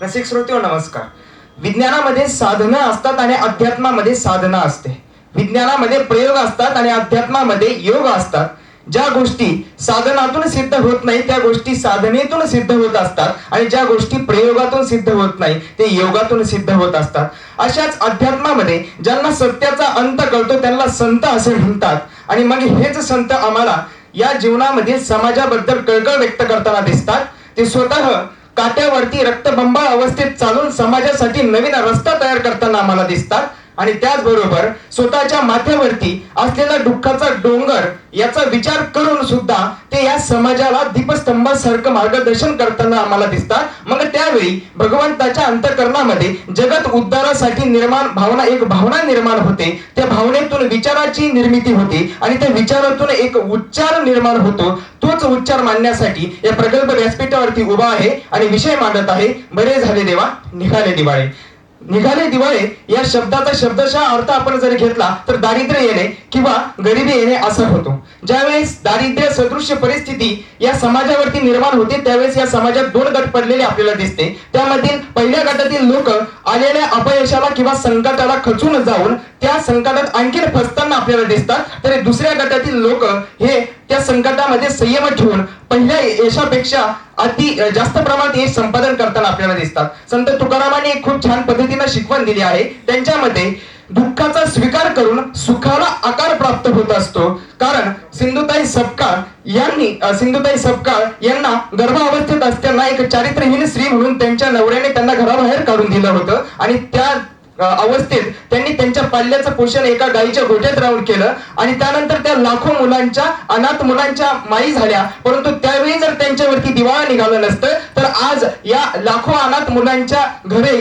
रसिक श्रोते नमस्कार. विज्ञानामध्ये साधना असतात आणि अध्यात्मामध्ये साधना असते. विज्ञानामध्ये प्रयोग असतात आणि अध्यात्मामध्ये योग असतात. ज्या गोष्टी साधनातून सिद्ध होत नाही त्या गोष्टी साधनेतून सिद्ध होत असतात आणि ज्या गोष्टी प्रयोगातून सिद्ध होत नाही ते योगातून सिद्ध होत असतात. अशाच अध्यात्मामध्ये ज्यांना सत्याचा अंत कळतो त्यांना संत असे म्हणतात. आणि मग हेच संत आम्हाला या जीवनामध्ये समाजाबद्दल कळकळ व्यक्त करताना दिसतात. ते स्वतः काट्यावरती रक्तबंबाळ अवस्थेत चालून समाजासाठी नवीन रस्ता तयार करताना आम्हाला दिसतात. आणि त्याचबरोबर स्वतःच्या माथ्यावरती असलेला दुःखाचा डोंगर याचा विचार करून सुद्धा ते या समाजाला दीपस्तंभासारखं मार्गदर्शन करताना आम्हाला दिसतात. मग त्यावेळी भगवंताच्या अंतःकरणामध्ये जगत उद्धारासाठी एक भावना निर्माण होते. त्या भावनेतून विचाराची निर्मिती होते आणि त्या विचारातून एक उच्चार निर्माण होतो. तोच उच्चार मांडण्यासाठी या प्रगल्भ व्यासपीठावरती उभा आहे आणि विषय मांडत आहे, बरे झाले देवा निघाले दिवाळे. निघाले दिवाळे या शब्दाचा शब्दशः अर्थ आपण जर घेतला तर दारिद्र्य येणे किंवा गरिबी येणे असा होतो. ज्यावेळेस दारिद्र्य सदृश्य परिस्थिती या समाजावरती निर्माण होते त्यावेळेस या समाजात दोन गट पडलेले आपल्याला दिसते. त्यामधील पहिल्या गटातील लोक आलेल्या अपयशाला किंवा संकटाला खचून जाऊन त्या संकटात आणखीन फसताना आपल्याला दिसतात. तर दुसऱ्या गटातील लोक हे त्या संकटामध्ये संयम ठेवून पहिल्या यशापेक्षा जास्त प्रमाणात यश संपादन करताना आपल्याला दिसतात. संत तुकारामांनी एक खूप छान पद्धतीने शिकवण दिली आहे. त्यांच्यामध्ये दुःखाचा स्वीकार करून सुखाला आकार प्राप्त होत असतो. कारण सिंधुताई सपकाळ यांना गर्भावस्थेत असताना एक चारित्र्यहीन स्त्री म्हणून त्यांच्या नवऱ्याने त्यांना घराबाहेर काढून दिलं होतं आणि त्या अवस्थेत त्यांनी त्यांच्या पाल्याचं पोषण एका गायीच्या गोठ्यात राहून केलं आणि त्यानंतर त्या लाखो मुलांच्या अनाथ मुलांच्या माई झाल्या. परंतु त्यावेळी जर त्यांच्यावरती दिवाळा निघालं नसतं तर आज या लाखो अनाथ मुलांच्या घरी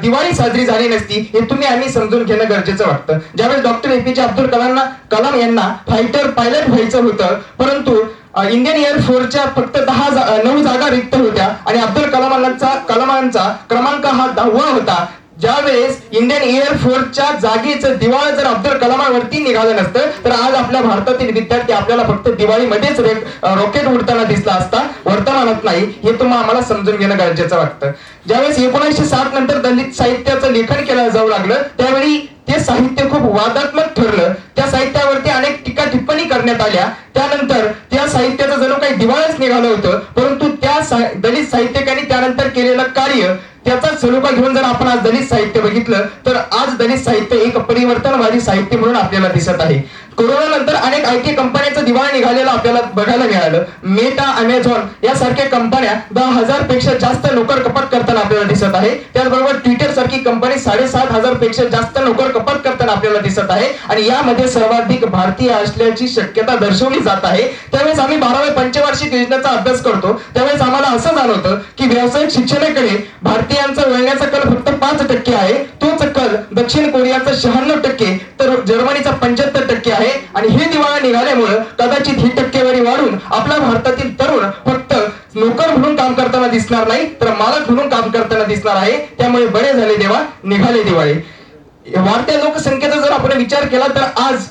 दिवाळी साजरी झाली नसती. हे तुम्ही आम्ही समजून घेणं गरजेचं वाटतं. ज्यावेळेस डॉक्टर APJ अब्दुल कलाम यांना फायटर पायलट व्हायचं होतं परंतु इंडियन एअरफोर्सच्या फक्त 9 जागा रिक्त होत्या आणि अब्दुल कलामांचा क्रमांक हा 10वा होता. ज्यावेळेस इंडियन एअरफोर्सच्या जागेचं दिवाळ जर अब्दुल कलामांवरती निघालं नसतं तर आज आपल्या भारतातील विद्यार्थी आपल्याला फक्त दिवाळीमध्येच रॉकेट उडताना दिसला असता, वर्तमानात नाही. हे तुम्हाला आम्हाला समजून घेणं गरजेचं वाटतं. ज्यावेळेस 1960 नंतर दलित साहित्याचं लेखन केलं जाऊ लागलं त्यावेळी ते साहित्य खूप वादात्मक ठरलं. त्या साहित्यावरती अनेक टीका टिप्पणी करण्यात आल्या. त्यानंतर त्या साहित्याचं जणू काही दिवाळच निघालं होतं. परंतु त्या दलित साहित्यिकांनी त्यानंतर केलेलं कार्य त्याचा सलोखा घेऊन जर आपण आज दलित साहित्य बघितलं तर आज दलित साहित्य एक परिवर्तनवादी साहित्य म्हणून आपल्याला दिसत आहे. कोरोना नंतर अनेक IT कंपन्यांचं दिवाळ निघालेलं आपल्याला बघायला मिळालं. मेटा, अमेझॉन यासारख्या कंपन्या 10,000 पेक्षा जास्त नोकर कपात करताना आपल्याला दिसत आहे. त्याचबरोबर ट्विटर सारखी कंपनी 7,500 पेक्षा जास्त नोकर कपात करताना आपल्याला दिसत आहे आणि यामध्ये सर्वाधिक भारतीय असल्याची शक्यता दर्शवली जात आहे. त्यावेळेस आम्ही 12व्या पंचवार्षिक योजनेचा अभ्यास करतो त्यावेळेस आम्हाला असं जाणवतं की व्यावसायिक शिक्षणाकडे भारतीयांचा वळण्याचा कल फक्त 5% आहे. तोच कल दक्षिण कोरियाचा 96% तर जर्मनीचा 75% आहे. आणि हे दिवाळा निघाल्यामुळे कदाचित ही टक्केवारी वाढून आपल्या भारतातील तरुण फक्त नोकर म्हणून काम करताना दिसणार नाही तर मालक म्हणून काम करताना दिसणार आहे. त्यामुळे बरे झाले देवा निघाले दिवाळे. वाढत्या लोकसंख्येचा जर आपण विचार केला तर आज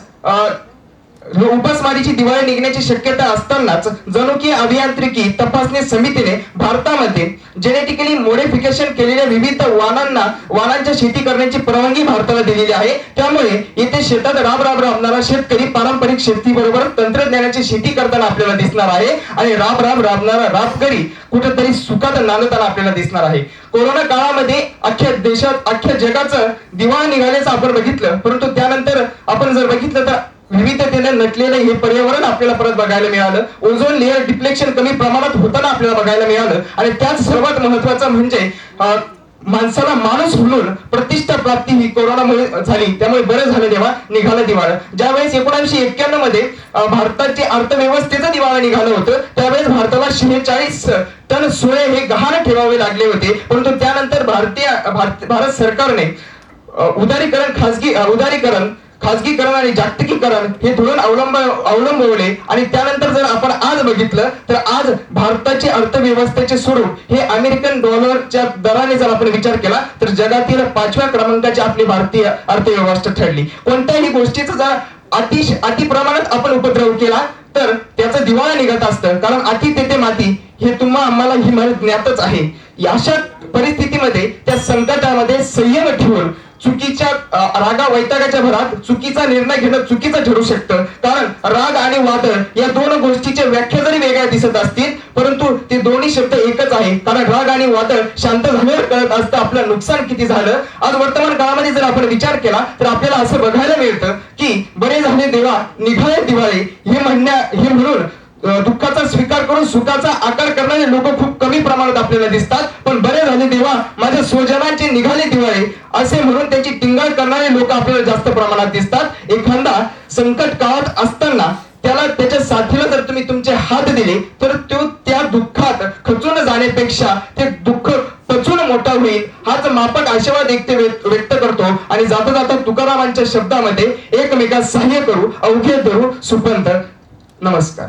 उपासमारीची दिवाळी निघण्याची शक्यता असतानाच जनुकीय अभियांत्रिकी तपासणी समितीने भारतामध्ये जेनेटिकली मॉडिफिकेशन केलेल्या विविध वाणांच्या शेती करण्याची परवानगी भारताला दिलेली आहे. त्यामुळे येथे शेतात राबणारा शेतकरी पारंपरिक शेतीबरोबर तंत्रज्ञानाची शेती करताना आपल्याला दिसणार आहे आणि राबणारा राबकरी कुठेतरी सुखात नांदताना आपल्याला दिसणार आहे. कोरोना काळामध्ये अख्ख्या जगाचं दिवाळ निघाल्याचं आपण बघितलं परंतु त्यानंतर आपण जर बघितलं तर विविधतेने नटलेलं हे पर्यावरण आपल्याला परत बघायला मिळालं. ओझोन लेअर डिप्लेक्शन कमी प्रमाणात होताना आपल्याला बघायला मिळालं आणि त्याच सर्वात महत्वाचं म्हणजे माणसाला माणूस म्हणून प्रतिष्ठा प्राप्ती ही कोरोनामुळे झाली. त्यामुळे बरं झालं देवा निघालं दिवाळ. ज्यावेळेस 1991 मध्ये भारताची अर्थव्यवस्थेचं दिवाळ निघालं होतं त्यावेळेस भारताला 46 टन सोने हे गहाण ठेवावे लागले होते. परंतु त्यानंतर भारत सरकारने उदारीकरण खाजगीकरण आणि जागतिकीकरण हे धोरण अवलंबवले आणि त्यानंतर जर आपण आज बघितलं तर आज भारताची अर्थव्यवस्थेचे स्वरूप हे अमेरिकन डॉलरच्या दराने जर आपण विचार केला तर जगातील 5व्या क्रमांकाची आपली भारतीय अर्थव्यवस्था ठरली. कोणत्याही गोष्टीचा जर अति प्रमाणात आपण उपद्रव केला तर त्याचं दिवाळा निघत असतं. कारण अति तेथे माती हे तुम्हा आम्हाला ही माहिती ज्ञातच आहे. अशा परिस्थितीमध्ये त्या संकटामध्ये संयम ठेवून चुकीच्या रागा वैतागाच्या भरात चुकीचा निर्णय घेणं चुकीचं ठरू शकतं. कारण राग आणि वादळ या दोन गोष्टीच्या व्याख्या जरी वेगळ्या दिसत असतील परंतु ते दोन्ही शब्द एकच आहे. कारण राग आणि वादळ शांत झाल्यावर कळत असतं आपलं नुकसान किती झालं. आज वर्तमान काळामध्ये जर आपण विचार केला तर आपल्याला असं बघायला मिळतं की बरे झाले देवा निघाले दिवाळी हे म्हणून दुःखाचा स्वीकार करून सुखाचा आकार करणारे लोक खूप कमी प्रमाणात आपल्याला दिसतात. पण बरे झाले देवा माझ्या स्वजनांचे निघाले दिवाळे असे म्हणून त्याची टिंगल करणारे लोक आपल्याला जास्त प्रमाणात दिसतात. एखादा संकट काळात असताना त्याला त्याच्या साथीला जर तुम्ही तुमचे हात दिले तर तो त्या दुःखात खचून जाण्यापेक्षा ते दुःख पचून मोठा होईल हाच मापक आशावाद व्यक्त करतो. आणि जाता जाता तुकारामांच्या शब्दामध्ये एकमेकात सहाय्य करू अवघे धरू सुपंथ. नमस्कार.